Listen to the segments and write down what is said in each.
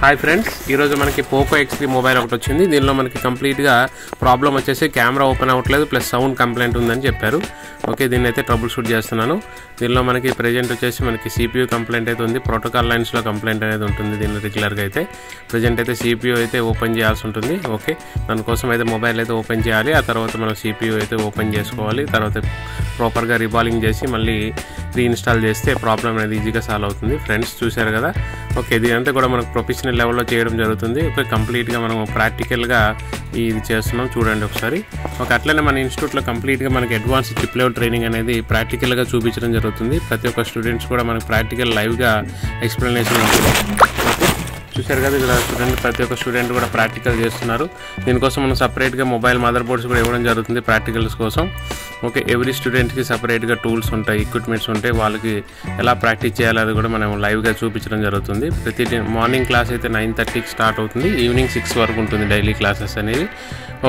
Hi friends, ఈరోజు మనకి Poco X3 mobile ఒకటి వచ్చింది. దీనిలో మనకి కంప్లీట్గా ప్రాబ్లం వచ్చేసి కెమెరా ఓపెన్ అవ్వట్లేదు, ప్లస్ సౌండ్ కంప్లైంట్ ఉందని చెప్పారు. ఓకే, దీన్ని అయితే ట్రబుల్ షూట్ చేస్తున్నాను. దీనిలో మనకి ప్రజెంట్ వచ్చేసి మనకి CPU కంప్లైంట్ అయితే ఉంది, ప్రోటోకాల్ లైన్స్లో కంప్లైంట్ అనేది ఉంటుంది. దీనిలో రెగ్యులర్గా అయితే ప్రజెంట్ అయితే CPU అయితే ఓపెన్ చేయాల్సి ఉంటుంది. ఓకే, దానికోసం అయితే మొబైల్ అయితే ఓపెన్ చేయాలి. ఆ తర్వాత మనం CPU అయితే ఓపెన్ చేసుకోవాలి. తర్వాత ప్రాపర్గా రీబాలింగ్ చేసి మళ్ళీ రీఇన్స్టాల్ చేస్తే ప్రాబ్లం అనేది ఈజీగా సాల్వ్ అవుతుంది. ఫ్రెండ్స్ చూశారు కదా. ఓకే, ఇదంతా కూడా మనకు ప్రొఫెషనల్ లెవెల్లో చేయడం జరుగుతుంది. ఓకే, కంప్లీట్గా మనం ప్రాక్టికల్గా ఇది చేస్తున్నాం, చూడండి ఒకసారి. ఓకే, అట్లనే మన ఇన్స్టిట్యూట్లో కంప్లీట్గా మనకి అడ్వాన్స్ చిప్ లెవెల్ ట్రైనింగ్ అనేది ప్రాక్టికల్గా చూపించడం జరుగుతుంది. ప్రతి ఒక్క స్టూడెంట్స్ కూడా మనకు ప్రాక్టికల్ లైవ్గా ఎక్స్ప్లెనేషన్ ఉంటుంది. ఓకే, చూశారు కదా, ఇక్కడ స్టూడెంట్ ప్రతి ఒక్క స్టూడెంట్ కూడా ప్రాక్టికల్ చేస్తున్నారు. దీనికోసం మనం సపరేట్గా మొబైల్ మదర్ బోర్డ్స్ కూడా ఇవ్వడం జరుగుతుంది ప్రాక్టికల్స్ కోసం. ఓకే, ఎవ్రీ స్టూడెంట్కి సపరేట్గా టూల్స్ ఉంటాయి, ఎక్విప్మెంట్స్ ఉంటాయి. వాళ్ళకి ఎలా ప్రాక్టీస్ చేయాలో అది కూడా మనం లైవ్గా చూపించడం జరుగుతుంది. ప్రతి మార్నింగ్ క్లాస్ అయితే 9:30కి స్టార్ట్ అవుతుంది, ఈవినింగ్ 6 వరకు ఉంటుంది డైలీ క్లాసెస్ అనేవి.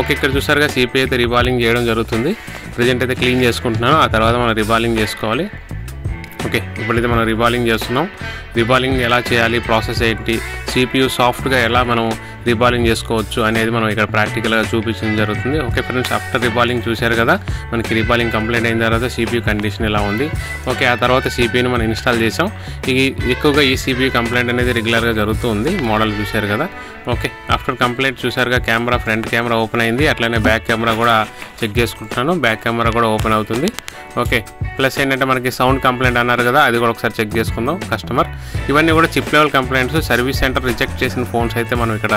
ఓకే, ఇక్కడ చూసారుగా CPU అయితే రిబాలింగ్ చేయడం జరుగుతుంది. ప్రజెంట్ అయితే క్లీన్ చేసుకుంటున్నాను, ఆ తర్వాత మనం రిబాలింగ్ చేసుకోవాలి. ఓకే, ఇప్పుడైతే మనం రిబాలింగ్ చేస్తున్నాం. రిబాలింగ్ ఎలా చేయాలి, ప్రాసెస్ ఏంటి, CPU సాఫ్ట్గా ఎలా మనం రిబాలింగ్ చేసుకోవచ్చు అనేది మనం ఇక్కడ ప్రాక్టికల్గా చూపించడం జరుగుతుంది. ఓకే ఫ్రెండ్స్, ఆఫ్టర్ రిబాలింగ్ చూశారు కదా, మనకి రిబాలింగ్ కంప్లీట్ అయిన తర్వాత CPU కండిషన్ ఎలా ఉంది. ఓకే, ఆ తర్వాత CPUని మనం ఇన్స్టాల్ చేసాం. ఎక్కువగా ఈ CPU కంప్లైంట్ అనేది రెగ్యులర్గా జరుగుతూ ఉంది. మోడల్ చూశారు కదా. ఓకే, ఆఫ్టర్ కంప్లైంట్ చూశారుగా, కెమెరా ఫ్రంట్ కెమెరా ఓపెన్ అయింది. అట్లనే బ్యాక్ కెమెరా కూడా చెక్ చేసుకుంటున్నాను, బ్యాక్ కెమెరా కూడా ఓపెన్ అవుతుంది. ఓకే, ప్లస్ ఏంటంటే మనకి సౌండ్ కంప్లైంట్ అన్నారు కదా, అది కూడా ఒకసారి చెక్ చేసుకుందాం కస్టమర్. ఇవన్నీ కూడా chip level complaints. Service centre reject చేసిన ఫోన్స్ అయితే మనం ఇక్కడ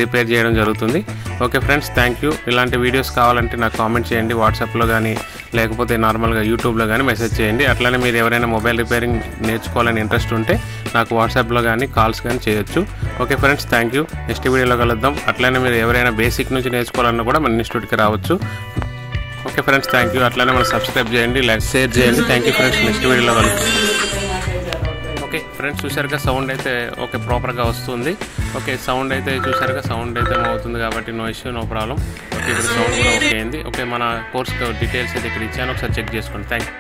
రిపేర్ చేయడం జరుగుతుంది. Okay friends, thank you. ఇలాంటి వీడియోస్ కావాలంటే నాకు కామెంట్ చేయండి, వాట్సాప్లో కానీ లేకపోతే నార్మల్గా యూట్యూబ్లో కానీ మెసేజ్ చేయండి. అట్లనే మీరు ఎవరైనా మొబైల్ రిపేరింగ్ నేర్చుకోవాలని ఇంట్రెస్ట్ ఉంటే నాకు వాట్సాప్లో కానీ కాల్స్ కానీ చేయొచ్చు. Okay friends, thank you. Next వీడియోలో కలుద్దాం. అట్లనే మీరు ఎవరైనా బేసిక్ నుంచి నేర్చుకోవాలన్నా కూడా మన ఇన్స్టిట్యూట్కి రావచ్చు. Okay friends, thank you. అట్లనే మనం సబ్స్క్రైబ్ చేయండి, లైక్ షేర్ చేయండి. థ్యాంక్ యూ ఫ్రెండ్స్, నెక్స్ట్ వీడియోలో కలుద్దాం. ఓకే ఫ్రెండ్స్, చూసారుగా సౌండ్ అయితే ఓకే ప్రాపర్గా వస్తుంది. ఓకే, సౌండ్ అయితే చూసారుగా, సౌండ్ అయితే అవుతుంది కాబట్టి no issue, no problem. Okay, ఇప్పుడు సౌండ్ కూడా ఓకే అయింది. ఓకే, మన కోర్స్ డీటెయిల్స్ అయితే ఇక్కడ ఇచ్చాను, ఒకసారి చెక్ చేసుకోండి. Thank you.